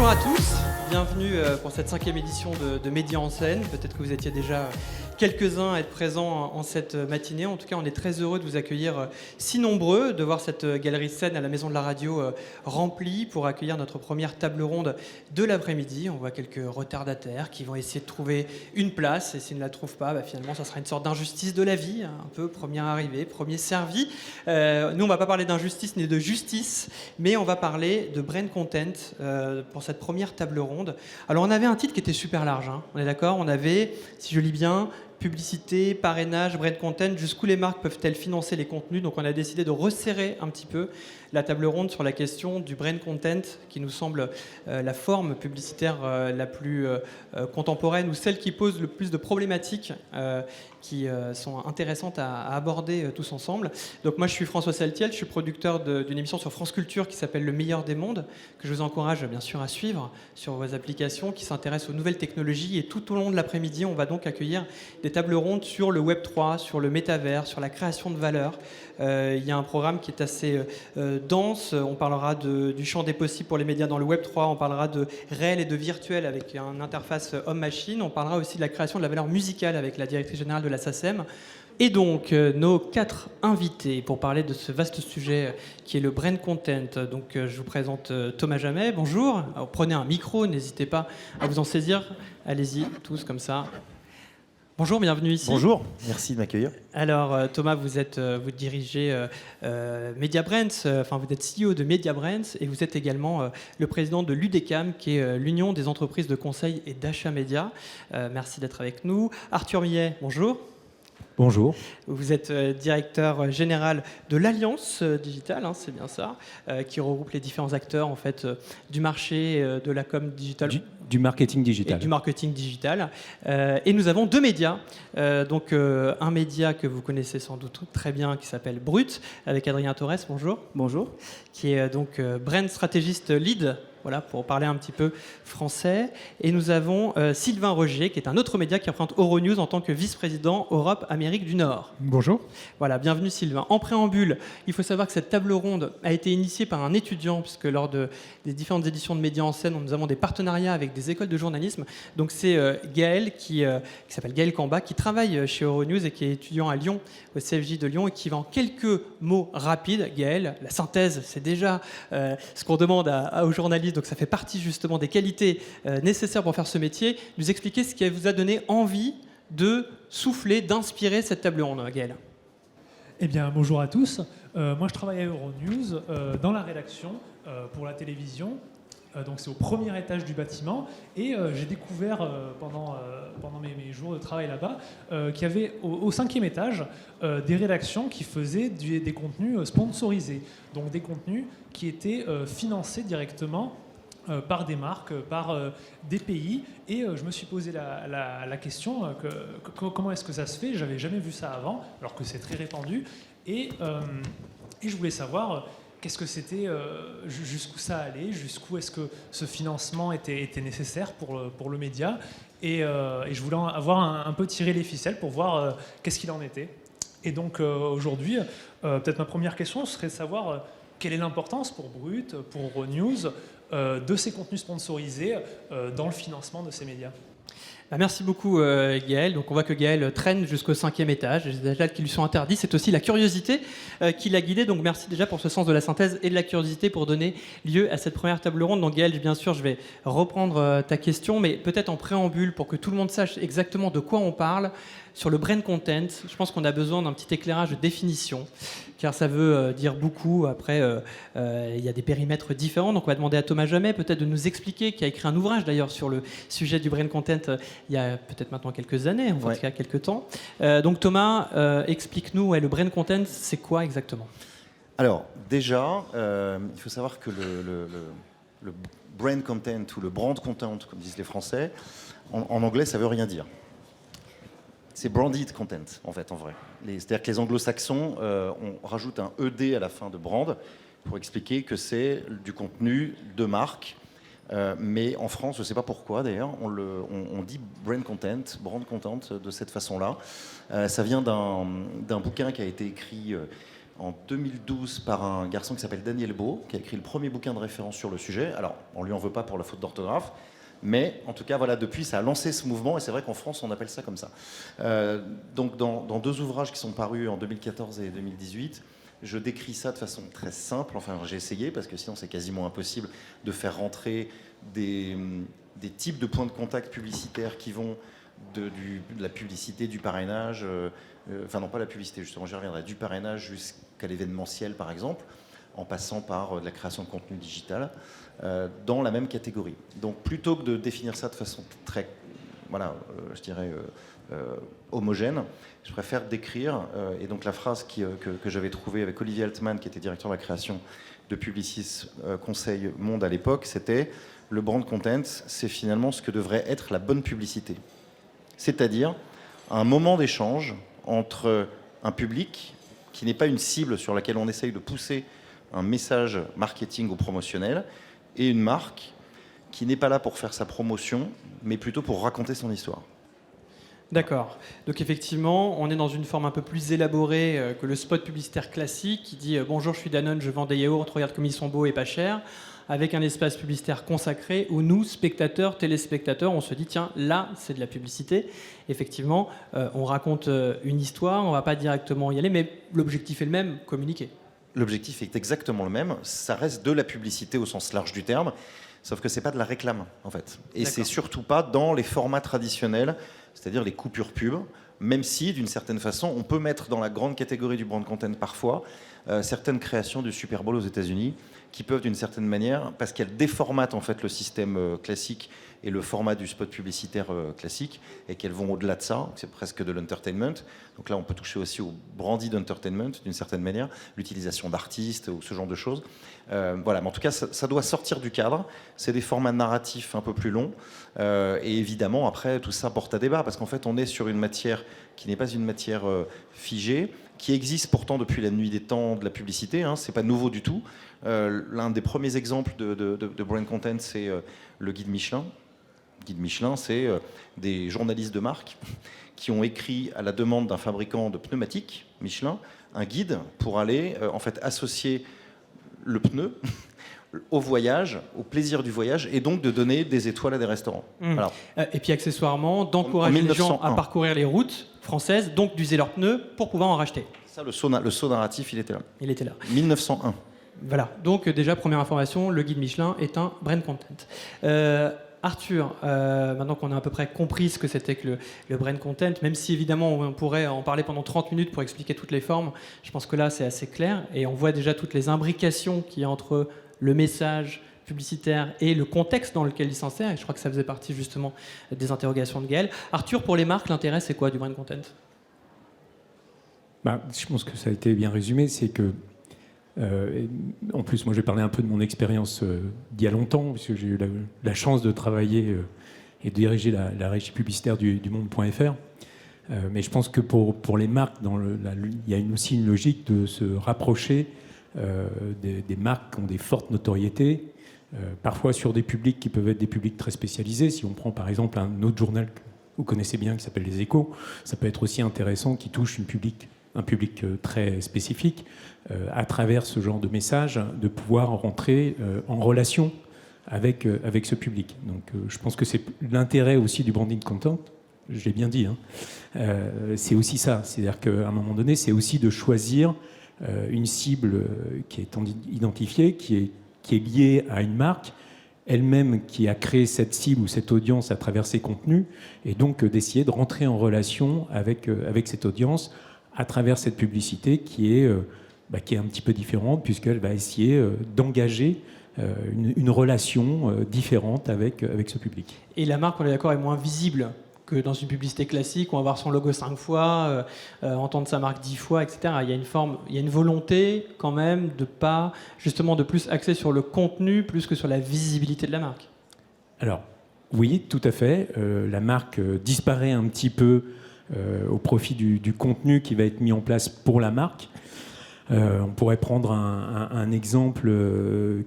Bonjour à tous, bienvenue pour cette 5e édition de Média en scène. Peut-être que vous étiez déjà quelques-uns à être présents en cette matinée. En tout cas, on est très heureux de vous accueillir si nombreux, de voir cette galerie scène à la Maison de la Radio remplie pour accueillir notre première table ronde de l'après-midi. On voit quelques retardataires qui vont essayer de trouver une place et s'ils ne la trouvent pas, finalement, ça sera une sorte d'injustice de la vie, un peu premier arrivé, premier servi. Nous, on ne va pas parler d'injustice ni de justice, mais on va parler de brand content pour cette première table ronde. Alors, on avait un titre qui était super large, hein, on est d'accord ? On avait, si je lis bien, publicité, parrainage, brand content, jusqu'où les marques peuvent-elles financer les contenus ? Donc on a décidé de resserrer un petit peu la table ronde sur la question du brand content, qui nous semble la forme publicitaire la plus contemporaine, ou celle qui pose le plus de problématiques qui sont intéressantes à aborder tous ensemble. Donc moi je suis François Saltiel, je suis producteur d'une émission sur France Culture qui s'appelle Le Meilleur des Mondes, que je vous encourage bien sûr à suivre sur vos applications, qui s'intéressent aux nouvelles technologies, et tout au long de l'après-midi on va donc accueillir des tables rondes sur le Web 3, sur le métavers, sur la création de valeur. Il y a un programme qui est assez dense. On parlera du champ des possibles pour les médias dans le Web 3, on parlera de réel et de virtuel avec une interface homme-machine, on parlera aussi de la création de la valeur musicale avec la directrice générale de la SACEM. Et donc, nos 4 invités pour parler de ce vaste sujet qui est le brand content. Donc, je vous présente Thomas Jamet, bonjour. Alors, prenez un micro, n'hésitez pas à vous en saisir. Allez-y, tous comme ça. Bonjour, bienvenue ici. Bonjour, merci de m'accueillir. Alors Thomas, vous dirigez Media Brands, vous êtes CEO de Media Brands et vous êtes également le président de l'UDECAM, qui est l'Union des entreprises de conseil et d'achat média. Merci d'être avec nous. Arthur Millet, bonjour. Bonjour. Vous êtes directeur général de l'Alliance Digitale, hein, c'est bien ça, qui regroupe les différents acteurs en fait, du marché de la com digital. Du marketing digital. Du marketing digital. Et nous avons 2 médias. Un média que vous connaissez sans doute très bien qui s'appelle Brut, avec Adrien Torres, bonjour. Bonjour. Qui est donc brand stratégiste lead. Voilà, pour parler un petit peu français. Et nous avons Sylvain Rogier, qui est un autre média qui représente Euronews en tant que vice-président Europe-Amérique du Nord. Bonjour. Voilà, bienvenue Sylvain. En préambule, il faut savoir que cette table ronde a été initiée par un étudiant, puisque lors des différentes éditions de Médias en scène, nous avons des partenariats avec des écoles de journalisme. Donc c'est Gaël, qui s'appelle Gaël Camba, qui travaille chez Euronews et qui est étudiant à Lyon, au CFJ de Lyon, et qui va en quelques mots rapides, Gaël, la synthèse, c'est déjà ce qu'on demande aux journalistes, donc ça fait partie justement des qualités nécessaires pour faire ce métier, nous expliquer ce qui vous a donné envie de souffler, d'inspirer cette table ronde, Gaël. Eh bien, bonjour à tous. Moi, je travaille à Euronews dans la rédaction pour la télévision. Donc, c'est au premier étage du bâtiment. Et j'ai découvert pendant mes jours de travail là-bas qu'il y avait au 5e étage des rédactions qui faisaient des contenus sponsorisés. Donc, des contenus qui étaient financés directement par des marques, par des pays, et je me suis posé la question comment est-ce que ça se fait ? J'avais jamais vu ça avant, alors que c'est très répandu, et je voulais savoir qu'est-ce que c'était, jusqu'où ça allait, jusqu'où est-ce que ce financement était nécessaire pour le média, et je voulais avoir un peu tiré les ficelles pour voir qu'est-ce qu'il en était. Et donc aujourd'hui, peut-être ma première question serait de savoir quelle est l'importance pour Brut, pour Euronews, de ces contenus sponsorisés dans le financement de ces médias. Merci beaucoup Gaël. Donc on voit que Gaël traîne jusqu'au 5e étage. Les étages qui lui sont interdits, c'est aussi la curiosité qui l'a guidé. Donc merci déjà pour ce sens de la synthèse et de la curiosité pour donner lieu à cette première table ronde. Donc Gaël, bien sûr, je vais reprendre ta question, mais peut-être en préambule pour que tout le monde sache exactement de quoi on parle. Sur le brand content, je pense qu'on a besoin d'un petit éclairage de définition, car ça veut dire beaucoup. Après, il y a des périmètres différents. Donc on va demander à Thomas Jamet peut-être de nous expliquer, qui a écrit un ouvrage d'ailleurs sur le sujet du brand content il y a peut-être maintenant quelques années, en tout cas quelques temps. Donc Thomas, explique-nous, le brand content, c'est quoi exactement ? Alors déjà, il faut savoir que le brand content ou le brand content, comme disent les Français, en anglais, ça veut rien dire. C'est branded content, en fait, en vrai. C'est-à-dire que les anglo-saxons, on rajoute un ED à la fin de brand pour expliquer que c'est du contenu de marque. Mais en France, je ne sais pas pourquoi d'ailleurs, on dit brand content de cette façon-là. Ça vient d'un bouquin qui a été écrit en 2012 par un garçon qui s'appelle Daniel Beau, qui a écrit le premier bouquin de référence sur le sujet. Alors, on lui en veut pas pour la faute d'orthographe, mais en tout cas, voilà, depuis, ça a lancé ce mouvement, et c'est vrai qu'en France, on appelle ça comme ça. Donc, dans 2 ouvrages qui sont parus en 2014 et 2018, je décris ça de façon très simple. Enfin, j'ai essayé, parce que sinon, c'est quasiment impossible de faire rentrer des types de points de contact publicitaires qui vont de la publicité, du parrainage, enfin non pas la publicité justement, j'y reviendrai, du parrainage jusqu'à l'événementiel par exemple, en passant par de la création de contenu digital, dans la même catégorie. Donc plutôt que de définir ça de façon très, voilà, je dirais homogène, je préfère décrire, et donc la phrase que j'avais trouvée avec Olivier Altman, qui était directeur de la création de Publicis Conseil Monde à l'époque, c'était: le brand content, c'est finalement ce que devrait être la bonne publicité. C'est-à-dire un moment d'échange entre un public qui n'est pas une cible sur laquelle on essaye de pousser un message marketing ou promotionnel, et une marque qui n'est pas là pour faire sa promotion, mais plutôt pour raconter son histoire. D'accord. Donc effectivement, on est dans une forme un peu plus élaborée que le spot publicitaire classique qui dit bonjour, je suis Danone, je vends des yaourts, regarde comme ils sont beaux et pas chers, avec un espace publicitaire consacré où nous, spectateurs, téléspectateurs, on se dit tiens, là, c'est de la publicité. Effectivement, on raconte une histoire, on ne va pas directement y aller, mais l'objectif est le même, communiquer. L'objectif est exactement le même, ça reste de la publicité au sens large du terme, sauf que c'est pas de la réclame en fait. Et c'est surtout pas dans les formats traditionnels, c'est-à-dire les coupures pub, même si d'une certaine façon on peut mettre dans la grande catégorie du brand content parfois certaines créations du Super Bowl aux États-Unis qui peuvent d'une certaine manière, parce qu'elles déformatent en fait le système classique et le format du spot publicitaire classique, et qu'elles vont au-delà de ça, c'est presque de l'entertainment. Donc là, on peut toucher aussi au branded entertainment d'une certaine manière, l'utilisation d'artistes ou ce genre de choses. Voilà, mais en tout cas, ça doit sortir du cadre. C'est des formats narratifs un peu plus longs, et évidemment, après, tout ça porte à débat, parce qu'en fait, on est sur une matière qui n'est pas une matière figée, qui existe pourtant depuis la nuit des temps de la publicité, hein, c'est pas nouveau du tout. L'un des premiers exemples de brand content, c'est le guide Michelin. Le guide Michelin, c'est des journalistes de marque qui ont écrit à la demande d'un fabricant de pneumatiques, Michelin, un guide pour aller en fait associer le pneu au voyage, au plaisir du voyage, et donc de donner des étoiles à des restaurants. Voilà. Et puis accessoirement, d'encourager les gens à parcourir les routes françaises, donc d'user leurs pneus pour pouvoir en racheter. Ça, le saut narratif, il était là. Il était là. 1901. Voilà, donc déjà, première information, le guide Michelin est un brand content. Arthur, maintenant qu'on a à peu près compris ce que c'était que le brand content, même si évidemment on pourrait en parler pendant 30 minutes pour expliquer toutes les formes, je pense que là c'est assez clair, et on voit déjà toutes les imbrications qu'il y a entre le message publicitaire et le contexte dans lequel il s'en sert, et je crois que ça faisait partie justement des interrogations de Gaël. Arthur, pour les marques, l'intérêt c'est quoi du brand content ? Je pense que ça a été bien résumé, c'est que en plus, moi, je vais parler un peu de mon expérience d'il y a longtemps, puisque j'ai eu la chance de travailler et de diriger la régie publicitaire du Monde.fr. Mais je pense que pour les marques, il y a aussi une logique de se rapprocher des marques qui ont des fortes notoriétés, parfois sur des publics qui peuvent être des publics très spécialisés. Si on prend par exemple un autre journal que vous connaissez bien qui s'appelle Les Échos, ça peut être aussi intéressant, qui touche un public très spécifique, à travers ce genre de message, de pouvoir rentrer en relation avec ce public. Donc je pense que c'est l'intérêt aussi du branding content, je l'ai bien dit, hein. C'est aussi ça, c'est-à-dire qu'à un moment donné, c'est aussi de choisir une cible qui est identifiée, qui est liée à une marque, elle-même qui a créé cette cible ou cette audience à travers ses contenus, et donc d'essayer de rentrer en relation avec cette audience à travers cette publicité qui est un petit peu différente, puisqu'elle va essayer d'engager une relation différente avec ce public. Et la marque, on est d'accord, est moins visible que dans une publicité classique, où on va voir son logo 5 fois, entendre sa marque 10 fois, etc. Il y a une volonté quand même de plus axer sur le contenu plus que sur la visibilité de la marque. Alors, oui, tout à fait. La marque disparaît un petit peu au profit du contenu qui va être mis en place pour la marque. On pourrait prendre un exemple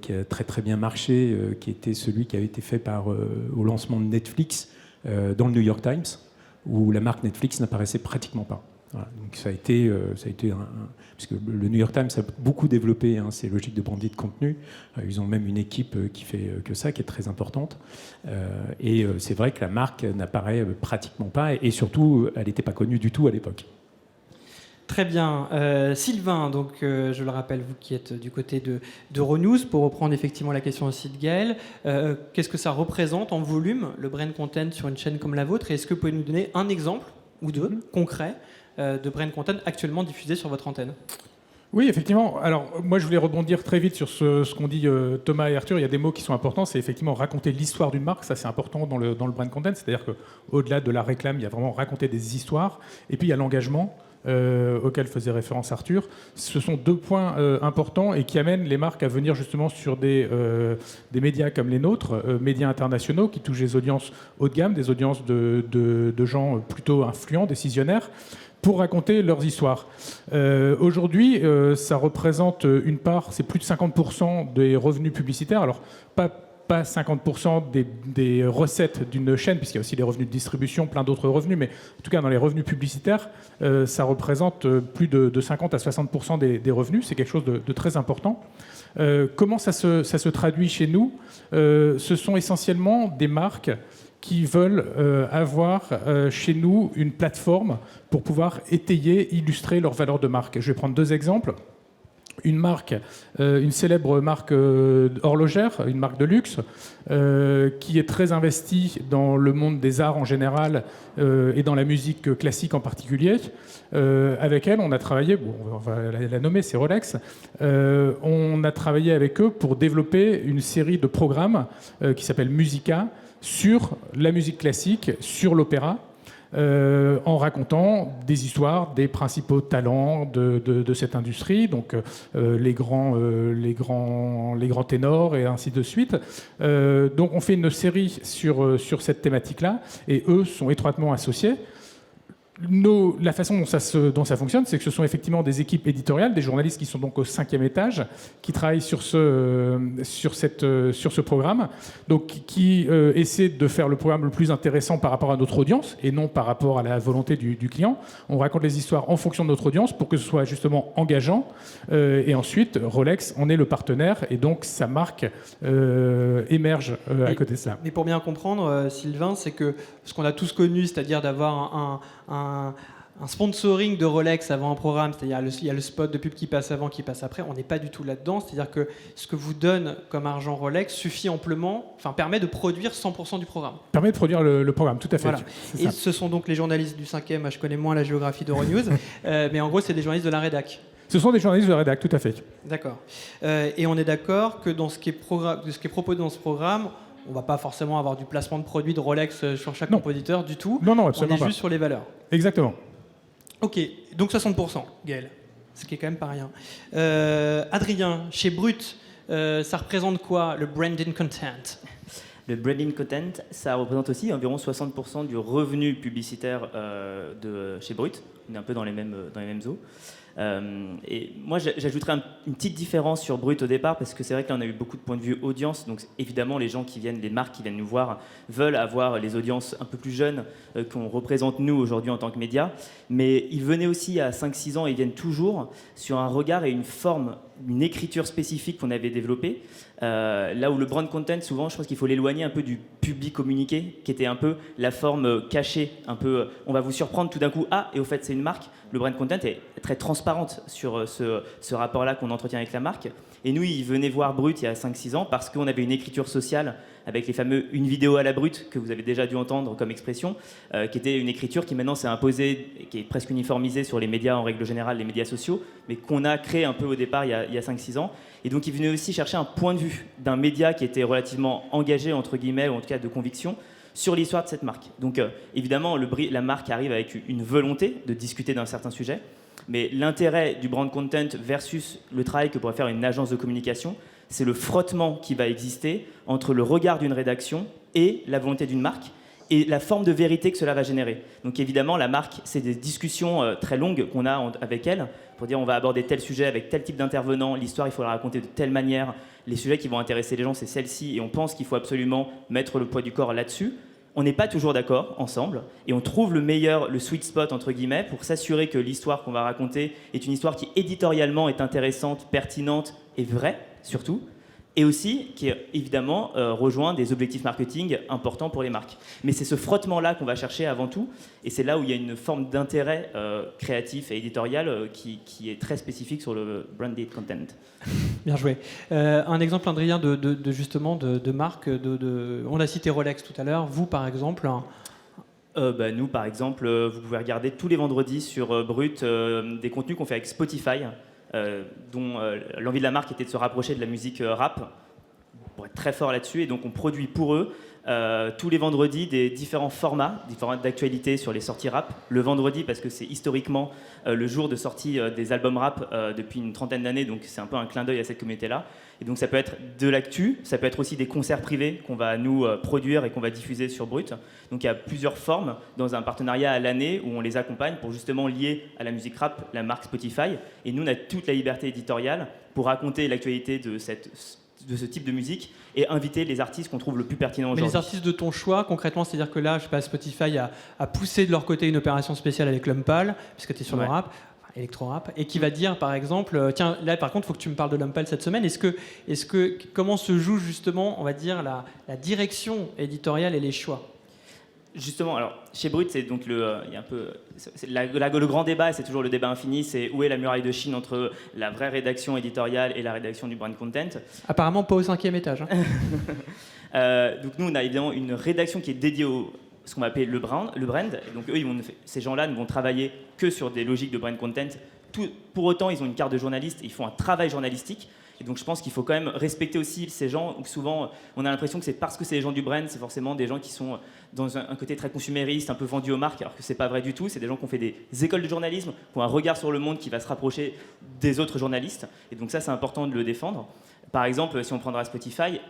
qui a très très bien marché, qui était celui qui avait été fait au lancement de Netflix dans le New York Times, où la marque Netflix n'apparaissait pratiquement pas. Voilà, donc ça a été parce que le New York Times a beaucoup développé ces logiques de branding de contenu. Ils ont même une équipe qui fait que ça, qui est très importante. Et c'est vrai que la marque n'apparaît pratiquement pas, et surtout, elle n'était pas connue du tout à l'époque. Très bien. Sylvain, donc, je le rappelle, vous qui êtes du côté d'Euronews, pour reprendre effectivement la question aussi de Gaël, qu'est-ce que ça représente en volume, le brand content sur une chaîne comme la vôtre? Et est-ce que vous pouvez nous donner un exemple ou deux concrets de brand content actuellement diffusé sur votre antenne? Oui, effectivement. Alors, moi, je voulais rebondir très vite sur ce qu'ont dit Thomas et Arthur. Il y a des mots qui sont importants. C'est effectivement raconter l'histoire d'une marque. Ça, c'est important dans le brand content. C'est-à-dire qu'au-delà de la réclame, il y a vraiment raconter des histoires. Et puis, il y a l'engagement auquel faisait référence Arthur. Ce sont deux points importants et qui amènent les marques à venir justement sur des médias comme les nôtres, médias internationaux qui touchent des audiences haut de gamme, des audiences de gens plutôt influents, décisionnaires, pour raconter leurs histoires. Aujourd'hui, ça représente une part, c'est plus de 50% des revenus publicitaires. Alors, pas 50% des recettes d'une chaîne, puisqu'il y a aussi les revenus de distribution, plein d'autres revenus, mais en tout cas, dans les revenus publicitaires, ça représente plus de 50 à 60% des revenus. C'est quelque chose de très important. Comment ça se traduit chez nous? Ce sont essentiellement des marques qui veulent avoir chez nous une plateforme pour pouvoir étayer, illustrer leur valeur de marque. Je vais prendre deux exemples. Une marque, une célèbre marque horlogère, une marque de luxe, qui est très investie dans le monde des arts en général et dans la musique classique en particulier. Avec elle, on a travaillé, on va la nommer, c'est Rolex, on a travaillé avec eux pour développer une série de programmes qui s'appelle Musica, sur la musique classique, sur l'opéra, en racontant des histoires des principaux talents de cette industrie, donc les grands ténors et ainsi de suite. Donc on fait une série sur cette thématique-là, et eux sont étroitement associés. La façon dont ça fonctionne, c'est que ce sont effectivement des équipes éditoriales, des journalistes qui sont donc au 5e étage, qui travaillent sur ce programme, donc qui essaient de faire le programme le plus intéressant par rapport à notre audience et non par rapport à la volonté du client. On raconte les histoires en fonction de notre audience pour que ce soit justement engageant. Et ensuite, Rolex, on est le partenaire, et donc sa marque émerge à côté de ça. Mais pour bien comprendre, Sylvain, c'est que ce qu'on a tous connu, c'est-à-dire d'avoir un sponsoring de Rolex avant un programme, c'est-à-dire il y a le spot de pub qui passe avant, qui passe après, on n'est pas du tout là-dedans, c'est-à-dire que ce que vous donne comme argent Rolex suffit amplement, permet de produire 100% du programme. Permet de produire le programme, tout à fait. Voilà. Et ce sont donc les journalistes du 5e, je connais moins la géographie d'Euronews, mais en gros c'est des journalistes de la rédac. Ce sont des journalistes de la rédac, tout à fait. D'accord. Et on est d'accord que dans ce qui est proposé dans ce programme, on ne va pas forcément avoir du placement de produits de Rolex sur chaque compositeur du tout. Non, absolument pas. On est juste sur les valeurs. Exactement. Ok, donc 60%, Gaël, ce qui est quand même pas rien. Adrien, chez Brut, ça représente quoi le branding content? Le branding content, ça représente aussi environ 60% du revenu publicitaire de chez Brut. On est un peu dans les mêmes eaux. Et moi, j'ajouterais une petite différence sur Brut au départ, parce que c'est vrai que là, on a eu beaucoup de points de vue audience. Donc, évidemment, les gens les marques qui viennent nous voir, veulent avoir les audiences un peu plus jeunes qu'on représente nous aujourd'hui en tant que médias. Mais ils venaient aussi à 5-6 ans et ils viennent toujours sur un regard et une forme, une écriture spécifique qu'on avait développée. Là où le brand content, souvent, je pense qu'il faut l'éloigner un peu du public communiqué, qui était un peu la forme cachée, un peu on va vous surprendre tout d'un coup, et au fait c'est une marque. Le brand content est très transparente sur ce rapport-là qu'on entretient avec la marque. Et nous, ils venaient voir Brut il y a 5-6 ans parce qu'on avait une écriture sociale avec les fameux « une vidéo à la Brut » que vous avez déjà dû entendre comme expression, qui était une écriture qui maintenant s'est imposée, qui est presque uniformisée sur les médias en règle générale, les médias sociaux, mais qu'on a créé un peu au départ il y a 5-6 ans. Et donc, ils venaient aussi chercher un point de vue d'un média qui était relativement engagé, entre guillemets, ou en tout cas de conviction, sur l'histoire de cette marque. Donc, évidemment, la marque arrive avec une volonté de discuter d'un certain sujet, mais l'intérêt du brand content versus le travail que pourrait faire une agence de communication, c'est le frottement qui va exister entre le regard d'une rédaction et la volonté d'une marque, et la forme de vérité que cela va générer. Donc évidemment, la marque, c'est des discussions très longues qu'on a avec elle, pour dire on va aborder tel sujet avec tel type d'intervenant, l'histoire il faut la raconter de telle manière, les sujets qui vont intéresser les gens c'est celle-ci, et on pense qu'il faut absolument mettre le poids du corps là-dessus. on n'est pas toujours d'accord ensemble et on trouve le sweet spot entre guillemets pour s'assurer que l'histoire qu'on va raconter est une histoire qui éditorialement est intéressante, pertinente et vraie surtout, et aussi qui évidemment rejoint des objectifs marketing importants pour les marques. Mais c'est ce frottement-là qu'on va chercher avant tout, et c'est là où il y a une forme d'intérêt créatif et éditorial qui est très spécifique sur le branded content. Bien joué. Un exemple, Adrien, de marque. On a cité Rolex tout à l'heure. Vous, par exemple. Nous, par exemple, vous pouvez regarder tous les vendredis sur Brut des contenus qu'on fait avec Spotify, dont l'envie de la marque était de se rapprocher de la musique rap, pour être très fort là-dessus. Et donc, on produit pour eux tous les vendredis des différents formats d'actualité sur les sorties rap. Le vendredi, parce que c'est historiquement le jour de sortie des albums rap depuis une trentaine d'années, donc c'est un peu un clin d'œil à cette communauté-là. Et donc ça peut être de l'actu, ça peut être aussi des concerts privés qu'on va nous produire et qu'on va diffuser sur Brut. Donc il y a plusieurs formes dans un partenariat à l'année où on les accompagne pour justement lier à la musique rap la marque Spotify. Et nous, on a toute la liberté éditoriale pour raconter l'actualité de ce type de musique et inviter les artistes qu'on trouve le plus pertinents aujourd'hui. Mais les artistes de ton choix, concrètement, c'est-à-dire que là, je sais pas, Spotify a poussé de leur côté une opération spéciale avec Lumpal, puisque tu es sur le rap, électro-rap, et qui va dire, par exemple, tiens, là, par contre, il faut que tu me parles de Lumpal cette semaine. Comment se joue justement, on va dire, la direction éditoriale et les choix? Justement, alors chez Brut, c'est donc il y a un peu le grand débat, et c'est toujours le débat infini, c'est où est la muraille de Chine entre la vraie rédaction éditoriale et la rédaction du brand content. Apparemment pas au 5e étage. Hein. Donc nous, on a évidemment une rédaction qui est dédiée ce qu'on va appeler le brand. Et donc eux, ces gens-là ne vont travailler que sur des logiques de brand content. Pour autant, ils ont une carte de journaliste, et ils font un travail journalistique. Et donc je pense qu'il faut quand même respecter aussi ces gens où souvent on a l'impression que c'est parce que c'est les gens du brand, c'est forcément des gens qui sont dans un côté très consumériste, un peu vendus aux marques, alors que c'est pas vrai du tout. C'est des gens qui ont fait des écoles de journalisme, qui ont un regard sur le monde qui va se rapprocher des autres journalistes. Et donc ça, c'est important de le défendre. Par exemple, si on prendra Spotify,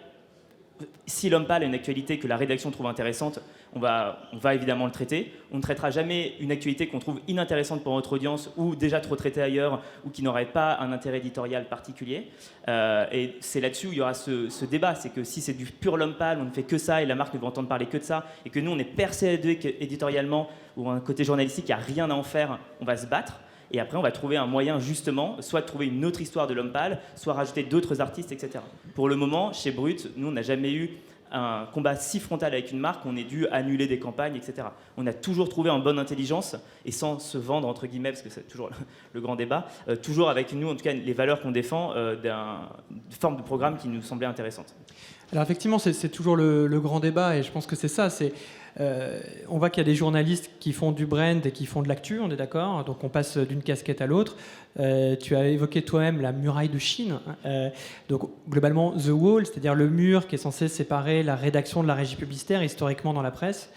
si Lumpal a une actualité que la rédaction trouve intéressante, on va évidemment le traiter. On ne traitera jamais une actualité qu'on trouve inintéressante pour notre audience ou déjà trop traitée ailleurs ou qui n'aurait pas un intérêt éditorial particulier. Et c'est là-dessus où il y aura ce débat. C'est que si c'est du pur Lumpal, on ne fait que ça et la marque ne veut entendre parler que de ça, et que nous, on est persuadé qu'éditorialement ou un côté journalistique, il n'y a rien à en faire, on va se battre. Et après, on va trouver un moyen, justement, soit de trouver une autre histoire de Lumpal, soit rajouter d'autres artistes, etc. Pour le moment, chez Brut, nous, on n'a jamais eu un combat si frontal avec une marque, on est dû annuler des campagnes, etc. On a toujours trouvé en bonne intelligence, et sans se vendre, entre guillemets, parce que c'est toujours le grand débat, toujours avec nous, en tout cas, les valeurs qu'on défend, d'une forme de programme qui nous semblait intéressante. Alors effectivement, c'est toujours le grand débat, et je pense que c'est ça. On voit qu'il y a des journalistes qui font du brand et qui font de l'actu, on est d'accord. Donc on passe d'une casquette à l'autre. Tu as évoqué toi-même la muraille de Chine. Donc globalement, The Wall, c'est-à-dire le mur qui est censé séparer la rédaction de la régie publicitaire historiquement dans la presse.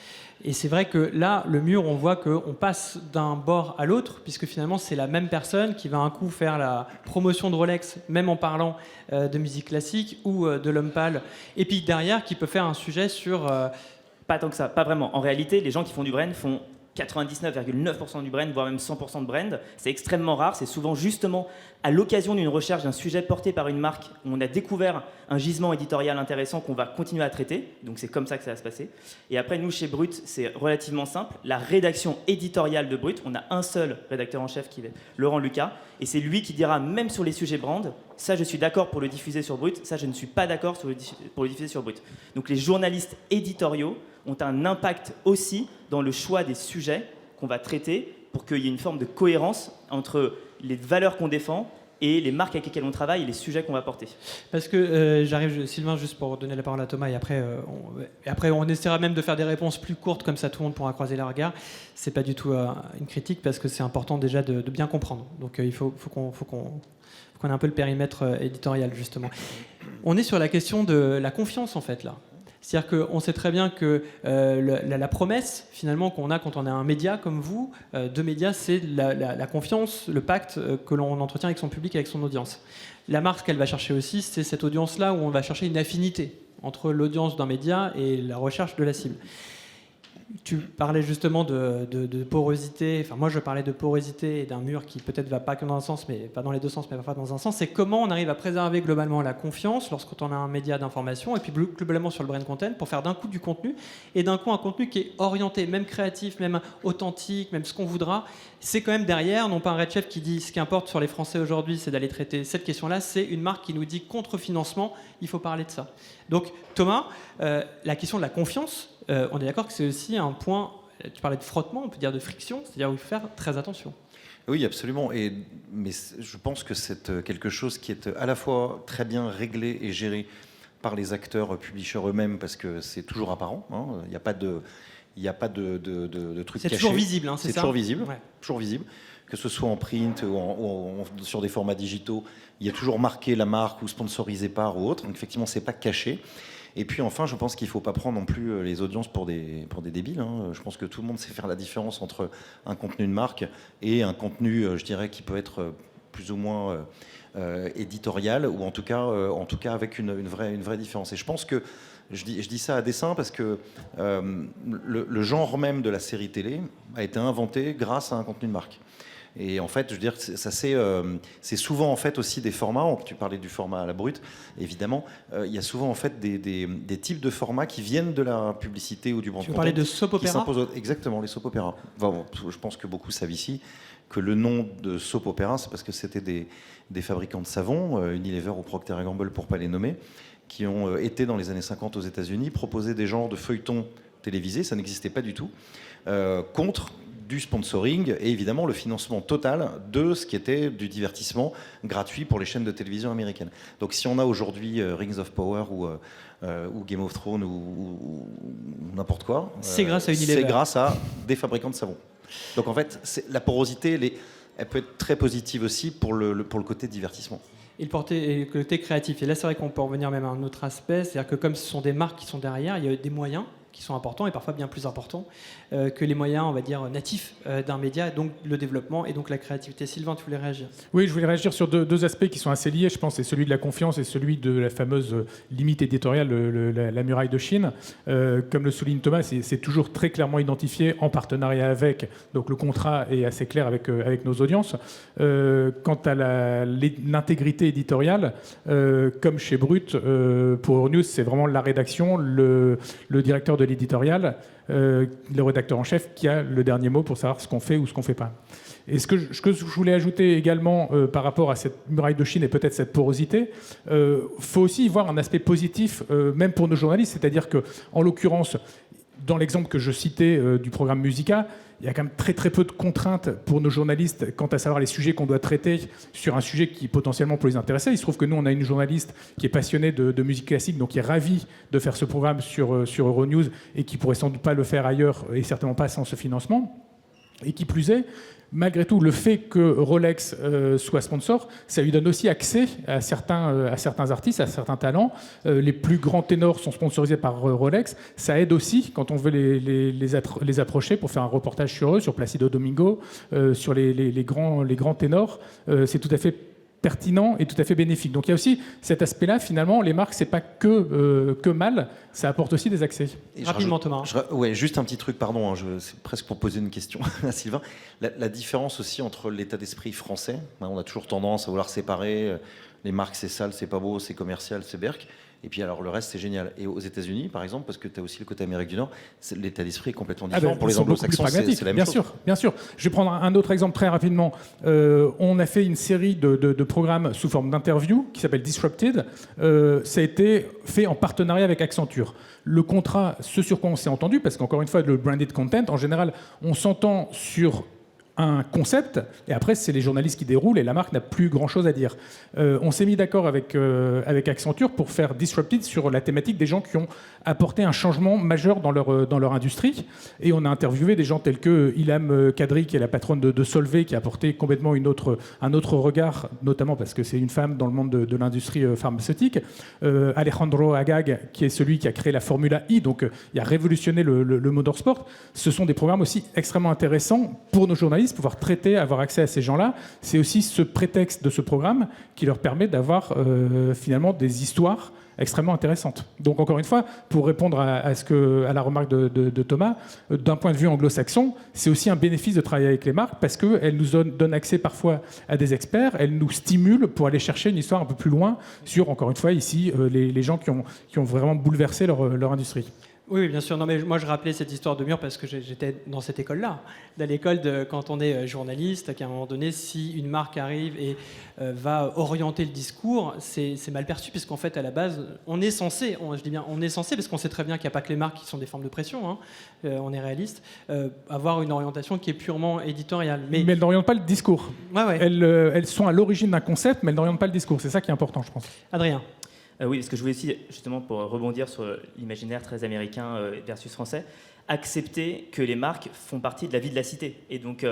Et c'est vrai que là, le mur, on voit qu'on passe d'un bord à l'autre, puisque finalement, c'est la même personne qui va un coup faire la promotion de Rolex, même en parlant de musique classique ou de Lumpal, et puis derrière, qui peut faire un sujet sur... Pas tant que ça, pas vraiment. En réalité, les gens qui font du brand font 99,9% du brand, voire même 100% de brand. C'est extrêmement rare. C'est souvent justement à l'occasion d'une recherche d'un sujet porté par une marque où on a découvert un gisement éditorial intéressant qu'on va continuer à traiter. Donc c'est comme ça que ça va se passer. Et après, nous, chez Brut, c'est relativement simple. La rédaction éditoriale de Brut, on a un seul rédacteur en chef qui est Laurent Lucas. Et c'est lui qui dira, même sur les sujets brand, ça je suis d'accord pour le diffuser sur Brut, ça je ne suis pas d'accord pour le diffuser sur Brut. Donc les journalistes éditoriaux ont un impact aussi dans le choix des sujets qu'on va traiter pour qu'il y ait une forme de cohérence entre les valeurs qu'on défend et les marques avec lesquelles on travaille et les sujets qu'on va porter. Parce que j'arrive, Sylvain, juste pour donner la parole à Thomas, et après on essaiera même de faire des réponses plus courtes, comme ça tout le monde pourra croiser les regards. C'est pas du tout une critique, parce que c'est important déjà de bien comprendre. Donc il faut qu'on ait un peu le périmètre éditorial, justement. On est sur la question de la confiance, en fait, là. C'est-à-dire qu'on sait très bien que la promesse, finalement, qu'on a quand on est un média comme vous, de médias, c'est la confiance, le pacte que l'on entretient avec son public, avec son audience. La marque, ce qu'elle va chercher aussi, c'est cette audience-là où on va chercher une affinité entre l'audience d'un média et la recherche de la cible. Tu parlais justement de porosité, enfin moi je parlais de porosité et d'un mur qui peut-être va pas que dans un sens, mais pas dans les deux sens, mais parfois dans un sens. C'est comment on arrive à préserver globalement la confiance lorsqu'on a un média d'information et puis globalement sur le brand content pour faire d'un coup du contenu et d'un coup un contenu qui est orienté, même créatif, même authentique, même ce qu'on voudra. C'est quand même derrière, non pas un Red Chef qui dit ce qui importe sur les Français aujourd'hui, c'est d'aller traiter cette question-là, c'est une marque qui nous dit contre-financement, il faut parler de ça. Donc Thomas, la question de la confiance, on est d'accord que c'est aussi un point, tu parlais de frottement, on peut dire de friction, c'est-à-dire où il faut faire très attention. Oui, absolument. Mais je pense que c'est quelque chose qui est à la fois très bien réglé et géré par les acteurs publishers eux-mêmes, parce que c'est toujours apparent. Il n'y a pas de trucs cachés. C'est toujours visible, c'est ça ? C'est toujours visible, ouais. Toujours visible. Que ce soit en print ou sur des formats digitaux, il y a toujours marqué la marque ou sponsorisé par ou autre. Donc effectivement, c'est pas caché. Et puis enfin, je pense qu'il ne faut pas prendre non plus les audiences pour des débiles. Je pense que tout le monde sait faire la différence entre un contenu de marque et un contenu, je dirais, qui peut être plus ou moins éditorial, ou en tout cas avec une vraie différence. Et je pense que, je dis ça à dessein parce que le genre même de la série télé a été inventé grâce à un contenu de marque. Et en fait, je veux dire, c'est souvent en fait aussi des formats. Tu parlais du format à la brute, évidemment. Il y a souvent en fait des types de formats qui viennent de la publicité ou du brand content. Tu parlais de soap opéra. Exactement, les soap opéras. Enfin, bon, je pense que beaucoup savent ici que le nom de soap opéra, c'est parce que c'était des fabricants de savon, Unilever ou Procter & Gamble pour pas les nommer, qui ont été dans les années 50 aux États-Unis proposer des genres de feuilletons télévisés, ça n'existait pas du tout, contre du sponsoring et évidemment le financement total de ce qui était du divertissement gratuit pour les chaînes de télévision américaines. Donc si on a aujourd'hui Rings of Power ou Game of Thrones ou n'importe quoi, c'est grâce à Unilever. C'est grâce à des fabricants de savon. Donc en fait, la porosité, elle peut être très positive aussi pour le côté divertissement. Et le côté créatif. Et là, c'est vrai qu'on peut revenir même à un autre aspect, c'est-à-dire que comme ce sont des marques qui sont derrière, il y a des moyens qui sont importants et parfois bien plus importants que les moyens, on va dire, natifs d'un média, donc le développement et donc la créativité. Sylvain, tu voulais réagir ? Oui, je voulais réagir sur deux aspects qui sont assez liés, je pense, c'est celui de la confiance et celui de la fameuse limite éditoriale, la muraille de Chine. Comme le souligne Thomas, c'est toujours très clairement identifié en partenariat avec, donc le contrat est assez clair avec nos audiences. Quant à l'intégrité éditoriale, comme chez Brut, pour Euronews, c'est vraiment la rédaction, le directeur de l'éditorial, le rédacteur en chef qui a le dernier mot pour savoir ce qu'on fait ou ce qu'on ne fait pas. Et ce que je voulais ajouter également par rapport à cette muraille de Chine et peut-être cette porosité, faut aussi y voir un aspect positif, même pour nos journalistes, c'est-à-dire que, en l'occurrence, dans l'exemple que je citais du programme Musica, il y a quand même très très peu de contraintes pour nos journalistes quant à savoir les sujets qu'on doit traiter sur un sujet qui potentiellement peut les intéresser. Il se trouve que nous, on a une journaliste qui est passionnée de musique classique, donc qui est ravie de faire ce programme sur Euronews et qui pourrait sans doute pas le faire ailleurs et certainement pas sans ce financement. Et qui plus est, malgré tout, le fait que Rolex soit sponsor, ça lui donne aussi accès à certains artistes, à certains talents. Les plus grands ténors sont sponsorisés par Rolex. Ça aide aussi quand on veut les approcher pour faire un reportage sur eux, sur Placido Domingo, sur les grands ténors. C'est tout à fait pertinent et tout à fait bénéfique. Donc il y a aussi cet aspect-là, finalement, les marques, c'est pas que mal, ça apporte aussi des accès. Rapidement, Thomas. Ouais, juste un petit truc, pardon, c'est presque pour poser une question à Sylvain. La différence aussi entre l'état d'esprit français, on a toujours tendance à vouloir séparer, les marques c'est sale, c'est pas beau, c'est commercial, c'est berk. Et puis alors le reste c'est génial. Et aux États-Unis par exemple, parce que tu as aussi le côté Amérique du Nord, l'état d'esprit est complètement différent. Pour les anglo-saxons, c'est la même chose. Bien sûr. Je vais prendre un autre exemple très rapidement. On a fait une série de programmes sous forme d'interviews qui s'appelle Disrupted. Ça a été fait en partenariat avec Accenture. Le contrat, ce sur quoi on s'est entendu, parce qu'encore une fois, le branded content, en général, on s'entend sur un concept, et après, c'est les journalistes qui déroulent, et la marque n'a plus grand-chose à dire. On s'est mis d'accord avec Accenture pour faire Disrupted sur la thématique des gens qui ont apporté un changement majeur dans leur industrie, et on a interviewé des gens tels que Ilham Kadri, qui est la patronne de Solvay, qui a apporté complètement un autre regard, notamment parce que c'est une femme dans le monde de l'industrie pharmaceutique, Alejandro Agag, qui est celui qui a créé la Formula E, donc il a révolutionné le motorsport. Ce sont des programmes aussi extrêmement intéressants pour nos journalistes, pouvoir traiter, avoir accès à ces gens-là. C'est aussi ce prétexte de ce programme qui leur permet d'avoir finalement des histoires extrêmement intéressantes. Donc encore une fois, pour répondre à la remarque de Thomas, d'un point de vue anglo-saxon, c'est aussi un bénéfice de travailler avec les marques parce qu'elles nous donnent accès parfois à des experts, elles nous stimulent pour aller chercher une histoire un peu plus loin sur, encore une fois, ici, les gens qui ont vraiment bouleversé leur industrie. Oui, bien sûr. Non, mais moi, je rappelais cette histoire de mur parce que j'étais dans cette école-là. Dans l'école quand on est journaliste, qu'à un moment donné, si une marque arrive et va orienter le discours, c'est mal perçu, puisqu'en fait, à la base, on est censé, je dis bien on est censé, parce qu'on sait très bien qu'il n'y a pas que les marques qui sont des formes de pression, hein, on est réaliste, avoir une orientation qui est purement éditoriale. Mais elles n'orientent pas le discours. Ouais. Elles sont à l'origine d'un concept, mais elles n'orientent pas le discours. C'est ça qui est important, je pense. Adrien. Oui, parce que je voulais aussi, justement, pour rebondir sur l'imaginaire très américain versus français, accepter que les marques font partie de la vie de la cité. Et donc,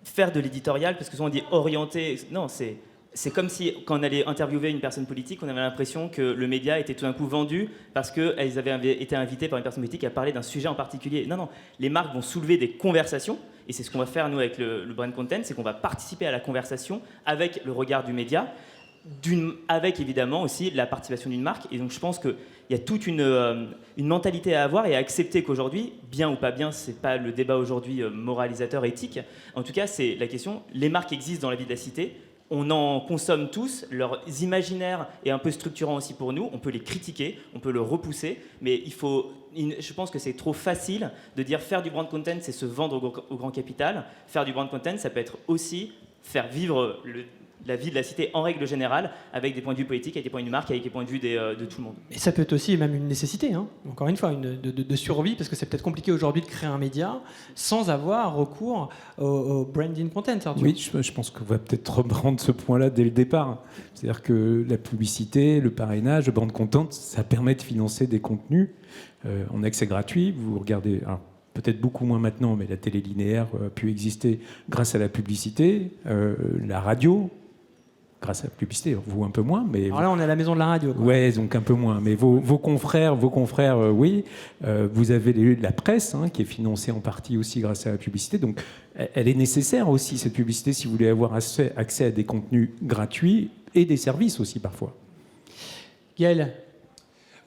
faire de l'éditorial, parce que souvent on dit orienter, non, c'est comme si, quand on allait interviewer une personne politique, on avait l'impression que le média était tout d'un coup vendu parce qu'elles avaient été invitées par une personne politique à parler d'un sujet en particulier. Non, les marques vont soulever des conversations, et c'est ce qu'on va faire, nous, avec le brand content, c'est qu'on va participer à la conversation avec le regard du média, avec évidemment aussi la participation d'une marque. Et donc je pense qu'il y a toute une mentalité à avoir et à accepter qu'aujourd'hui, bien ou pas bien, c'est pas le débat aujourd'hui moralisateur, éthique. En tout cas, c'est la question, les marques existent dans la vie de la cité, on en consomme tous, leurs imaginaires est un peu structurant aussi pour nous, on peut les critiquer, on peut le repousser, mais je pense que c'est trop facile de dire faire du brand content, c'est se vendre au grand capital. Faire du brand content, ça peut être aussi faire vivre la vie de la cité en règle générale, avec des points de vue politiques, avec des points de vue marque, avec des points de vue de tout le monde. Et ça peut être aussi même une nécessité, hein, encore une fois, de survie, parce que c'est peut-être compliqué aujourd'hui de créer un média sans avoir recours au branding content. Arthur. Oui, je pense qu'on va peut-être reprendre ce point-là dès le départ. C'est-à-dire que la publicité, le parrainage, le brand content, ça permet de financer des contenus en accès gratuit. Vous regardez... Alors, peut-être beaucoup moins maintenant, mais la télé linéaire a pu exister grâce à la publicité, la radio, grâce à la publicité, vous un peu moins. Mais alors là, on est à la maison de la radio. Oui, donc un peu moins. Mais vos confrères, oui. Vous avez la presse, hein, qui est financée en partie aussi grâce à la publicité. Donc, elle est nécessaire aussi, cette publicité, si vous voulez avoir accès à des contenus gratuits et des services aussi, parfois. Gaël.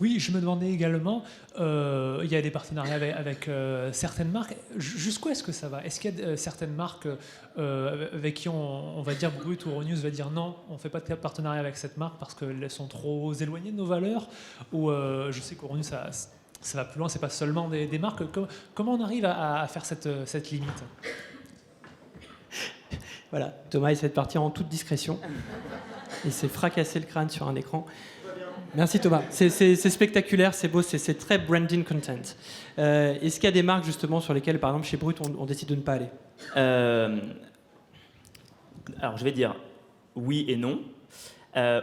Oui, je me demandais également, il y a des partenariats avec certaines marques. Jusqu'où est-ce que ça va? Est-ce qu'il y a certaines marques avec qui on va dire Brut ou Euronews va dire non, on ne fait pas de partenariat avec cette marque parce qu'elles sont trop éloignées de nos valeurs? Ou je sais qu'Euronews, ça va plus loin, c'est pas seulement des marques. Comment on arrive à faire cette limite? Voilà, Thomas essaie de partir en toute discrétion. Il s'est fracassé le crâne sur un écran. Merci Thomas, c'est spectaculaire, c'est beau, c'est très branding content. Est-ce qu'il y a des marques justement sur lesquelles, par exemple chez Brut, on décide de ne pas aller? Alors je vais dire oui et non.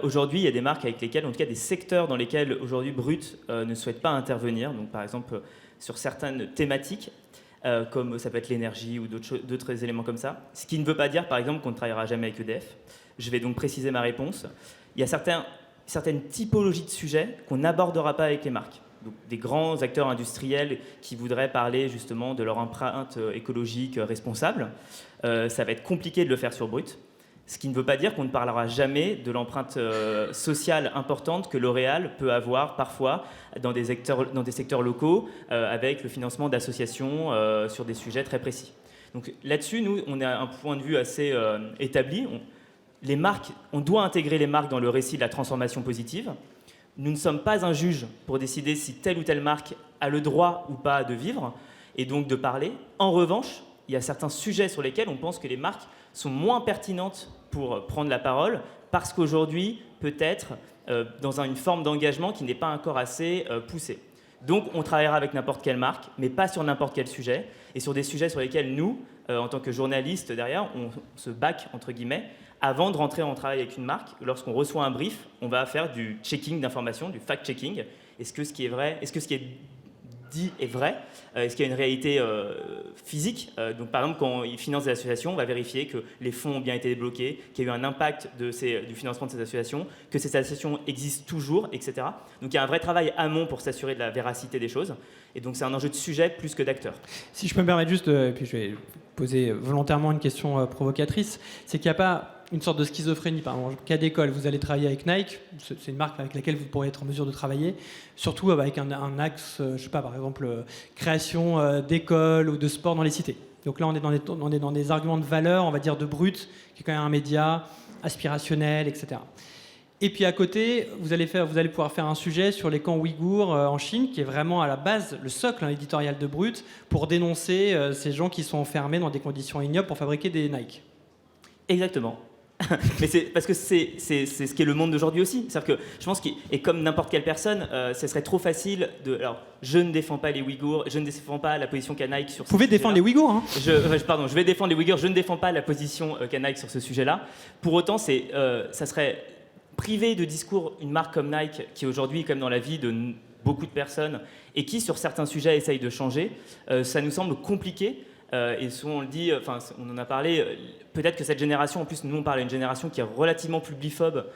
Aujourd'hui, il y a des marques avec lesquelles, en tout cas des secteurs dans lesquels aujourd'hui Brut ne souhaite pas intervenir. Donc par exemple sur certaines thématiques, comme ça peut être l'énergie ou d'autres éléments comme ça. Ce qui ne veut pas dire par exemple qu'on ne travaillera jamais avec EDF. Je vais donc préciser ma réponse. Il y a certaines typologies de sujets qu'on n'abordera pas avec les marques. Donc, des grands acteurs industriels qui voudraient parler justement de leur empreinte écologique responsable, ça va être compliqué de le faire sur Brut. Ce qui ne veut pas dire qu'on ne parlera jamais de l'empreinte sociale importante que L'Oréal peut avoir parfois dans des secteurs locaux avec le financement d'associations sur des sujets très précis. Donc là-dessus, nous, on a un point de vue assez établi. Les marques, on doit intégrer les marques dans le récit de la transformation positive. Nous ne sommes pas un juge pour décider si telle ou telle marque a le droit ou pas de vivre et donc de parler. En revanche, il y a certains sujets sur lesquels on pense que les marques sont moins pertinentes pour prendre la parole parce qu'aujourd'hui, peut-être, dans une forme d'engagement qui n'est pas encore assez poussée. Donc, on travaillera avec n'importe quelle marque, mais pas sur n'importe quel sujet. Et sur des sujets sur lesquels nous, en tant que journalistes derrière, on se back, entre guillemets, avant de rentrer en travail avec une marque. Lorsqu'on reçoit un brief, on va faire du checking d'informations, du fact-checking. Est-ce que ce qui est vrai, est-ce que ce qui est dit est vrai? Est-ce qu'il y a une réalité physique? Donc, par exemple, quand ils financent des associations, on va vérifier que les fonds ont bien été débloqués, qu'il y a eu un impact du financement de ces associations, que ces associations existent toujours, etc. Donc, il y a un vrai travail amont pour s'assurer de la véracité des choses. Et donc, c'est un enjeu de sujet plus que d'acteur. Si je peux me permettre juste, puis je vais poser volontairement une question provocatrice, c'est qu'il n'y a pas une sorte de schizophrénie. Par exemple, cas d'école, vous allez travailler avec Nike, c'est une marque avec laquelle vous pourrez être en mesure de travailler, surtout avec un axe, je sais pas, par exemple, création d'écoles ou de sport dans les cités. Donc là, on est dans des arguments de valeur, on va dire de brut, qui est quand même un média aspirationnel, etc. Et puis à côté, vous allez pouvoir faire un sujet sur les camps ouïghours en Chine, qui est vraiment à la base, le socle éditorial de Brut, pour dénoncer ces gens qui sont enfermés dans des conditions ignobles pour fabriquer des Nike. Exactement. Mais c'est parce que c'est ce qu'est le monde d'aujourd'hui aussi. C'est-à-dire que je pense et comme n'importe quelle personne, ce serait trop facile de. Alors, je ne défends pas les Ouïghours, je ne défends pas la position qu'a Nike sur ce sujet-là. Vous pouvez défendre les Ouïghours, hein. Je vais défendre les Ouïghours, je ne défends pas la position qu'a Nike sur ce sujet-là. Pour autant, ça serait priver de discours une marque comme Nike, qui aujourd'hui est quand même dans la vie de beaucoup de personnes et qui, sur certains sujets, essaye de changer. Ça nous semble compliqué. Et souvent on le dit, on en a parlé, peut-être que cette génération, en plus nous on parle d'une génération qui est relativement publiphobe,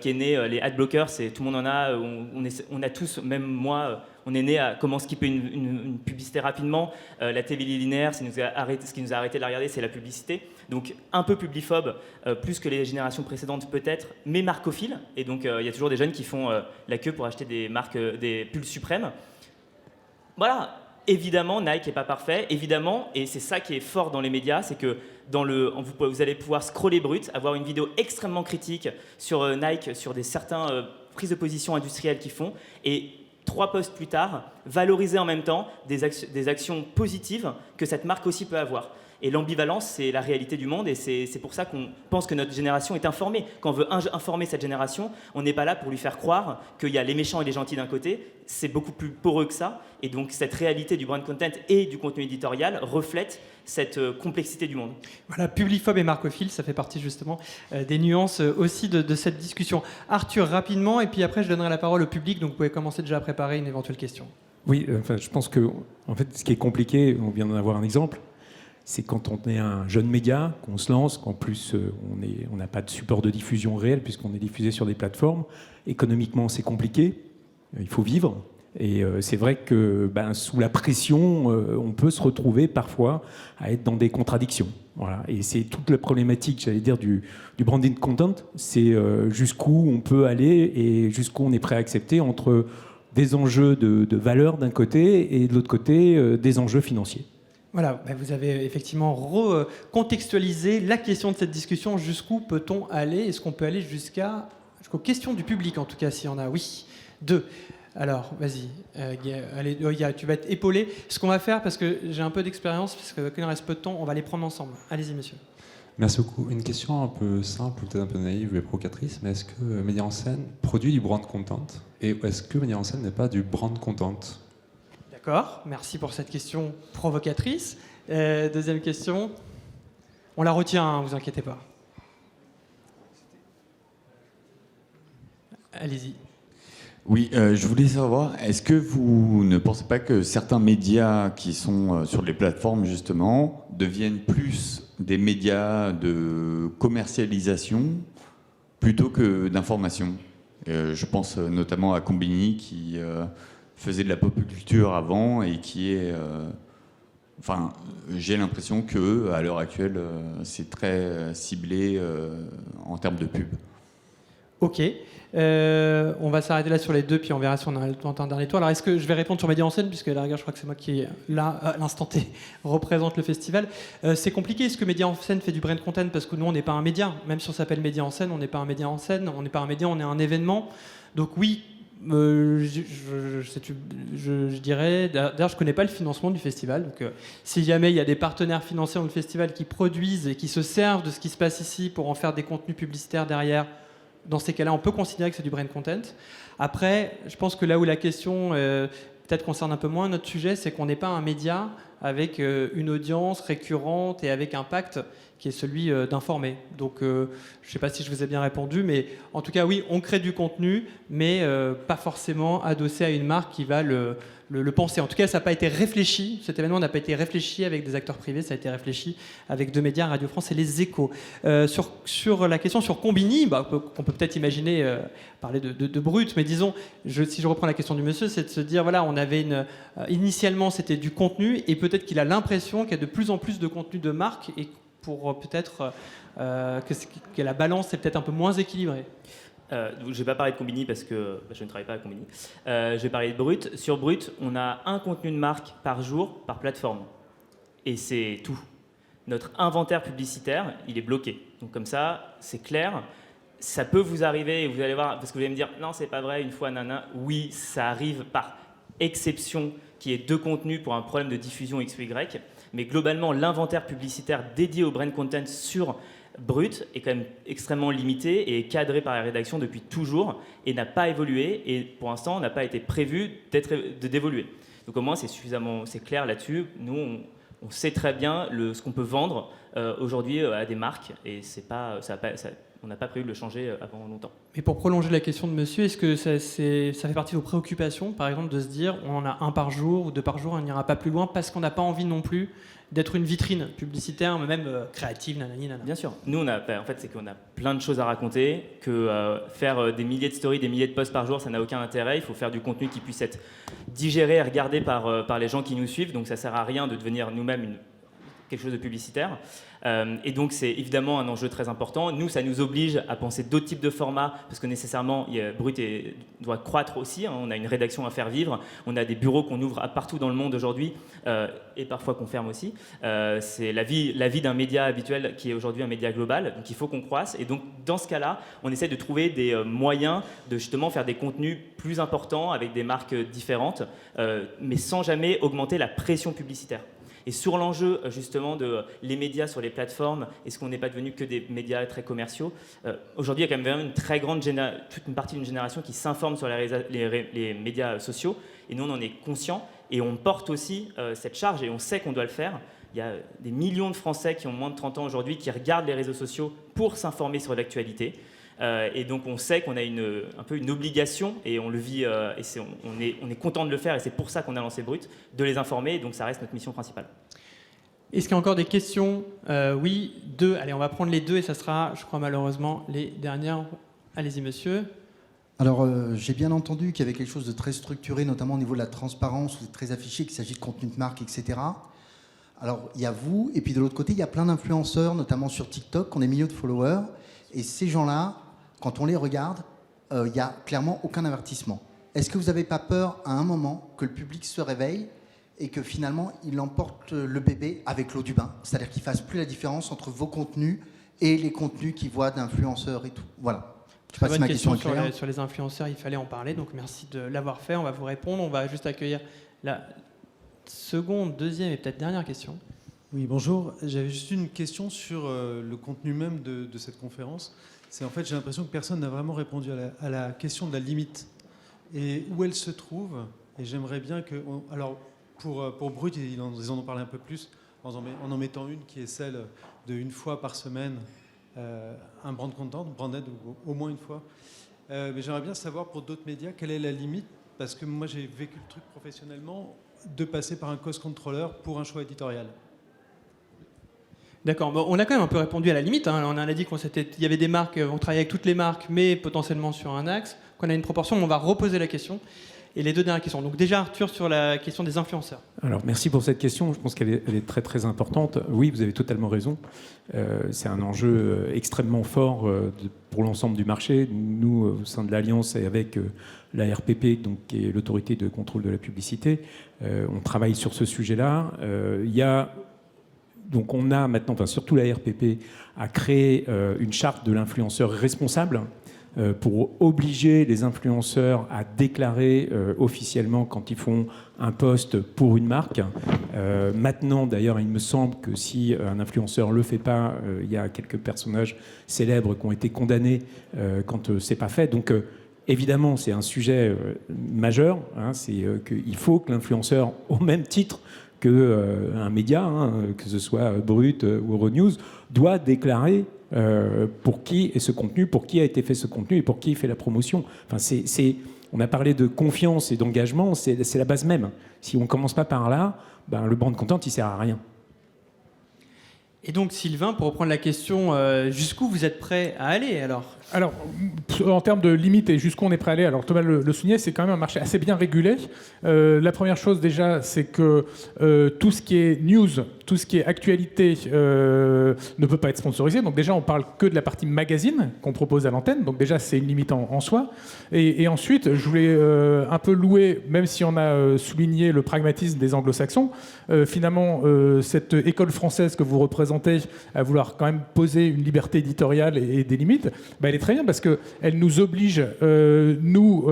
qui est née, les adblockers, tout le monde en a, on a tous, même moi, on est né à comment skipper une publicité rapidement. La télé linéaire, ce qui nous a arrêté de la regarder, c'est la publicité. Donc un peu publiphobe, plus que les générations précédentes peut-être, mais marcophile. Et donc il y a toujours des jeunes qui font la queue pour acheter des marques, des pulls suprêmes. Voilà. Évidemment, Nike n'est pas parfait, évidemment, et c'est ça qui est fort dans les médias, c'est que vous allez pouvoir scroller Brut, avoir une vidéo extrêmement critique sur Nike, sur certains prises de position industrielles qu'ils font, et 3 posts plus tard, valoriser en même temps des actions positives que cette marque aussi peut avoir. Et l'ambivalence, c'est la réalité du monde, et c'est pour ça qu'on pense que notre génération est informée. Quand on veut informer cette génération, on n'est pas là pour lui faire croire qu'il y a les méchants et les gentils d'un côté. C'est beaucoup plus poreux que ça. Et donc cette réalité du brand content et du contenu éditorial reflète cette complexité du monde. Voilà, publiphobe et marcophile, ça fait partie justement des nuances aussi de cette discussion. Arthur, rapidement, et puis après je donnerai la parole au public, donc vous pouvez commencer déjà à préparer une éventuelle question. Oui, je pense que en fait, ce qui est compliqué, on vient d'en avoir un exemple, c'est quand on est un jeune média, qu'on se lance, qu'en plus on n'a pas de support de diffusion réel puisqu'on est diffusé sur des plateformes. Économiquement, c'est compliqué, il faut vivre. Et c'est vrai que sous la pression, on peut se retrouver parfois à être dans des contradictions. Voilà. Et c'est toute la problématique, j'allais dire, du branding content, c'est jusqu'où on peut aller et jusqu'où on est prêt à accepter entre des enjeux de valeur d'un côté et de l'autre côté des enjeux financiers. Voilà, vous avez effectivement recontextualisé la question de cette discussion. Jusqu'où peut-on aller ? Est-ce qu'on peut aller jusqu'aux questions du public, en tout cas, s'il y en a ? Oui. 2. Alors, vas-y, allez, tu vas être épaulé. Ce qu'on va faire, parce que j'ai un peu d'expérience, parce qu'il reste peu de temps, on va les prendre ensemble. Allez-y, monsieur. Merci beaucoup. Une question un peu simple, peut-être un peu naïve et provocatrice, mais est-ce que Média en Scène produit du brand content ? Et est-ce que Média en Scène n'est pas du brand content ? D'accord, merci pour cette question provocatrice. Deuxième question. On la retient, hein, vous inquiétez pas. Allez-y. Oui, je voulais savoir, est-ce que vous ne pensez pas que certains médias qui sont sur les plateformes, justement, deviennent plus des médias de commercialisation plutôt que d'information ? Je pense notamment à Combini qui faisait de la pop culture avant et qui est... j'ai l'impression qu'à l'heure actuelle, c'est très ciblé en termes de pub. Ok. On va s'arrêter là sur les deux, puis on verra si on a le temps d'un dernier tour. Alors, est-ce que je vais répondre sur Média en Scène, puisque à la rigueur, je crois que c'est moi qui, là, à l'instant T, représente le festival. C'est compliqué. Est-ce que Média en Scène fait du brand content ? Parce que nous, on n'est pas un média. Même si on s'appelle Média en Scène, on n'est pas un média en scène. On n'est pas un média, on est un événement. Donc oui, je dirais... D'ailleurs, je ne connais pas le financement du festival. Donc, si jamais il y a des partenaires financiers dans le festival qui produisent et qui se servent de ce qui se passe ici pour en faire des contenus publicitaires derrière, dans ces cas-là, on peut considérer que c'est du brand content. Après, je pense que là où la question peut-être concerne un peu moins notre sujet, c'est qu'on n'est pas un média avec une audience récurrente et avec un pacte qui est celui d'informer. Donc, je ne sais pas si je vous ai bien répondu, mais en tout cas, oui, on crée du contenu, mais pas forcément adossé à une marque qui va le penser. En tout cas, ça n'a pas été réfléchi. Cet événement n'a pas été réfléchi avec des acteurs privés, ça a été réfléchi avec deux médias, Radio France et Les Échos. Sur la question sur Combini, on peut peut-être imaginer parler de brut, mais disons, si je reprends la question du monsieur, c'est de se dire, voilà, on avait initialement, c'était du contenu, et peut-être qu'il a l'impression qu'il y a de plus en plus de contenu de marque, et pour peut-être que la balance est peut-être un peu moins équilibrée? Je ne vais pas parler de Combini parce que je ne travaille pas à Combini. Je vais parler de Brut. Sur Brut, on a un contenu de marque par jour, par plateforme. Et c'est tout. Notre inventaire publicitaire, il est bloqué. Donc comme ça, c'est clair. Ça peut vous arriver, et vous allez voir, parce que vous allez me dire, non, c'est pas vrai, une fois, nana. Oui, ça arrive par exception qu'il y ait 2 contenus pour un problème de diffusion X ou Y. Mais globalement, l'inventaire publicitaire dédié au brand content sur Brut est quand même extrêmement limité et est cadré par la rédaction depuis toujours et n'a pas évolué et pour l'instant n'a pas été prévu d'évoluer. Donc au moins c'est clair là-dessus. Nous on sait très bien ce qu'on peut vendre aujourd'hui à des marques et on n'a pas prévu de le changer avant longtemps. Mais pour prolonger la question de monsieur, est-ce que ça fait partie de vos préoccupations, par exemple, de se dire on en a 1 par jour ou 2 par jour, on n'ira pas plus loin parce qu'on n'a pas envie non plus d'être une vitrine publicitaire, même créative, nanani, nanana. Bien sûr. Nous, en fait, c'est qu'on a plein de choses à raconter, que faire des milliers de stories, des milliers de posts par jour, ça n'a aucun intérêt. Il faut faire du contenu qui puisse être digéré et regardé par les gens qui nous suivent. Donc ça ne sert à rien de devenir nous-mêmes quelque chose de publicitaire. Et donc c'est évidemment un enjeu très important. Nous, ça nous oblige à penser d'autres types de formats, parce que nécessairement, Brut doit croître aussi. Hein. On a une rédaction à faire vivre, on a des bureaux qu'on ouvre partout dans le monde aujourd'hui, et parfois qu'on ferme aussi. C'est la vie d'un média habituel qui est aujourd'hui un média global, donc il faut qu'on croisse. Et donc dans ce cas-là, on essaie de trouver des moyens de justement faire des contenus plus importants avec des marques différentes, mais sans jamais augmenter la pression publicitaire. Et sur l'enjeu justement de les médias sur les plateformes, est-ce qu'on n'est pas devenu que des médias très commerciaux? Aujourd'hui, il y a quand même vraiment une très grande toute une partie d'une génération qui s'informe sur les médias sociaux, et nous on en est conscients, et on porte aussi cette charge, et on sait qu'on doit le faire. Il y a des millions de Français qui ont moins de 30 ans aujourd'hui qui regardent les réseaux sociaux pour s'informer sur l'actualité. Et donc on sait qu'on a un peu une obligation, et on le vit, et on est content de le faire, et c'est pour ça qu'on a lancé Brut, de les informer, et donc ça reste notre mission principale. Est-ce qu'il y a encore des questions? Oui, 2. Allez, on va prendre les 2 et ça sera, je crois malheureusement, les dernières. Allez-y, monsieur. Alors, j'ai bien entendu qu'il y avait quelque chose de très structuré, notamment au niveau de la transparence, où c'est très affiché, qu'il s'agit de contenu de marque, etc. Alors, il y a vous, et puis de l'autre côté, il y a plein d'influenceurs, notamment sur TikTok, qui ont des millions de followers, et ces gens-là, quand on les regarde, il n'y a clairement aucun avertissement. Est-ce que vous n'avez pas peur, à un moment, que le public se réveille et que finalement, il emporte le bébé avec l'eau du bain? C'est-à-dire qu'il ne fasse plus la différence entre vos contenus et les contenus qu'il voit d'influenceurs et tout. Voilà. Je sais pas si ma question est claire. Sur les influenceurs, il fallait en parler, donc merci de l'avoir fait. On va vous répondre. On va juste accueillir la seconde, deuxième et peut-être dernière question. Oui, bonjour. J'avais juste une question sur le contenu même de cette conférence. C'est en fait, j'ai l'impression que personne n'a vraiment répondu à la question de la limite et où elle se trouve. Et j'aimerais bien que... Alors, pour Brut, ils en ont parlé un peu plus en mettant une qui est celle de 1 fois par semaine, un brand content, branded au moins 1 fois. Mais j'aimerais bien savoir pour d'autres médias quelle est la limite, parce que moi j'ai vécu le truc professionnellement de passer par un cost controller pour un choix éditorial. D'accord, bon, on a quand même un peu répondu à la limite. Hein. On a dit qu'il y avait des marques, on travaillait avec toutes les marques, mais potentiellement sur un axe, qu'on a une proportion, mais on va reposer la question. Et les 2 dernières questions. Donc déjà, Arthur, sur la question des influenceurs. Alors, merci pour cette question. Je pense qu'elle est très, très importante. Oui, vous avez totalement raison. C'est un enjeu extrêmement fort pour l'ensemble du marché. Nous, au sein de l'Alliance et avec la RPP, donc, qui est l'autorité de contrôle de la publicité, on travaille sur ce sujet-là. Donc on a maintenant, enfin, surtout la RPP, a créé une charte de l'influenceur responsable pour obliger les influenceurs à déclarer officiellement quand ils font un post pour une marque. Maintenant, d'ailleurs, il me semble que si un influenceur ne le fait pas, il y a quelques personnages célèbres qui ont été condamnés quand c'est pas fait. Donc, évidemment, c'est un sujet majeur. Hein, c'est qu'il faut que l'influenceur, au même titre qu'un média, hein, que ce soit Brut ou Euronews, doit déclarer pour qui est ce contenu, pour qui a été fait ce contenu et pour qui il fait la promotion. Enfin, on a parlé de confiance et d'engagement, c'est la base même. Si on ne commence pas par là, ben, le brand content, il ne sert à rien. Et donc Sylvain, pour reprendre la question, jusqu'où vous êtes prêt à aller alors ? Alors, en termes de limites et jusqu'où on est prêt à aller, alors Thomas le soulignait, c'est quand même un marché assez bien régulé. La première chose déjà, c'est que tout ce qui est news, tout ce qui est actualité ne peut pas être sponsorisé. Donc déjà, on parle que de la partie magazine qu'on propose à l'antenne. Donc déjà, c'est une limite en soi. Et ensuite, je voulais un peu louer, même si on a souligné le pragmatisme des anglo-saxons, finalement, cette école française que vous représentez, à vouloir quand même poser une liberté éditoriale et des limites, elle est très bien parce qu'elle nous oblige, nous,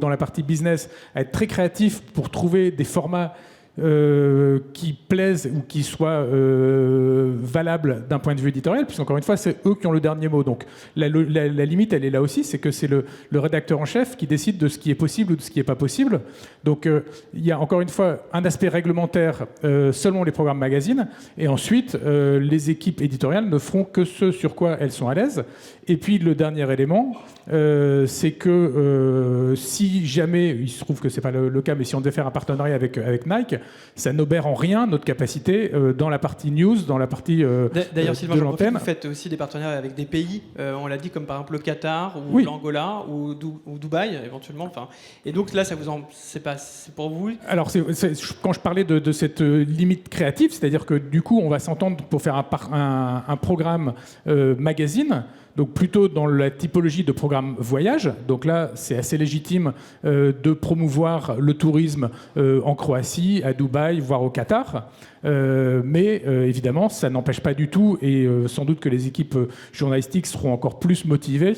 dans la partie business, à être très créatifs pour trouver des formats qui plaisent ou qui soient valables d'un point de vue éditorial, puisqu'encore une fois, c'est eux qui ont le dernier mot. Donc la limite, elle est là aussi, c'est que c'est le rédacteur en chef qui décide de ce qui est possible ou de ce qui n'est pas possible. Donc il y a encore une fois un aspect réglementaire selon les programmes magazines, et ensuite les équipes éditoriales ne feront que ce sur quoi elles sont à l'aise. Et puis le dernier élément, c'est que si jamais, il se trouve que ce n'est pas le cas, mais si on devait faire un partenariat avec Nike, ça n'obère en rien notre capacité dans la partie news, dans la partie D'ailleurs, Sylvain, de l'antenne. vous faites aussi des partenariats avec des pays, on l'a dit, comme par exemple le Qatar, ou l'Angola, ou Dubaï, éventuellement. Et donc là, c'est pour vous. Alors, quand je parlais de cette limite créative, c'est-à-dire que du coup, on va s'entendre pour faire un programme magazine, donc plutôt dans la typologie de programme voyage. Donc là, c'est assez légitime de promouvoir le tourisme en Croatie, à Dubaï, voire au Qatar. Mais évidemment, ça n'empêche pas du tout, et sans doute que les équipes journalistiques seront encore plus motivées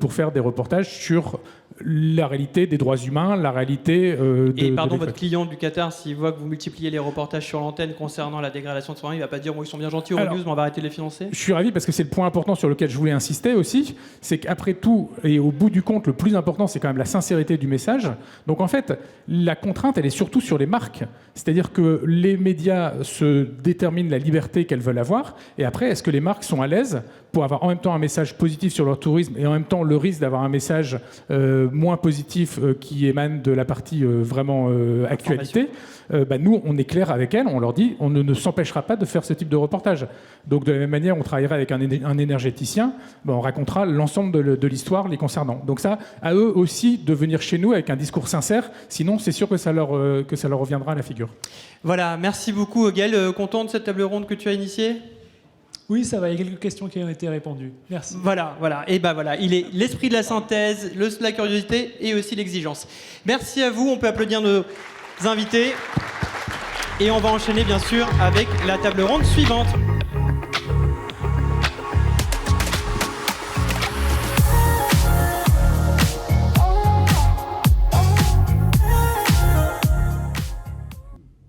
pour faire des reportages sur la réalité des droits humains, la réalité Et pardon, votre client du Qatar, s'il voit que vous multipliez les reportages sur l'antenne concernant la dégradation de son il ne va pas dire ils sont bien gentils au news, mais on va arrêter de les financer. Je suis ravi parce que c'est le point important sur lequel je voulais insister aussi, c'est qu'après tout, et au bout du compte, le plus important, c'est quand même la sincérité du message. Donc en fait, la contrainte, elle est surtout sur les marques. C'est-à-dire que les médias se déterminent la liberté qu'elles veulent avoir, et après, est-ce que les marques sont à l'aise pour avoir en même temps un message positif sur leur tourisme et en même temps le risque d'avoir un message moins positif qui émane de la partie vraiment actualité. Nous, on est clair avec elles, on leur dit on ne s'empêchera pas de faire ce type de reportage. Donc de la même manière, on travaillera avec un énergéticien, on racontera l'ensemble de l'histoire les concernant. Donc ça, à eux aussi de venir chez nous avec un discours sincère, sinon c'est sûr que ça leur reviendra à la figure. Voilà, merci beaucoup Gaël, content de cette table ronde que tu as initiée ? Oui, ça va, il y a quelques questions qui ont été répondues. Merci. Voilà. Et voilà, il est l'esprit de la synthèse, la curiosité et aussi l'exigence. Merci à vous, on peut applaudir nos invités. Et on va enchaîner bien sûr avec la table ronde suivante.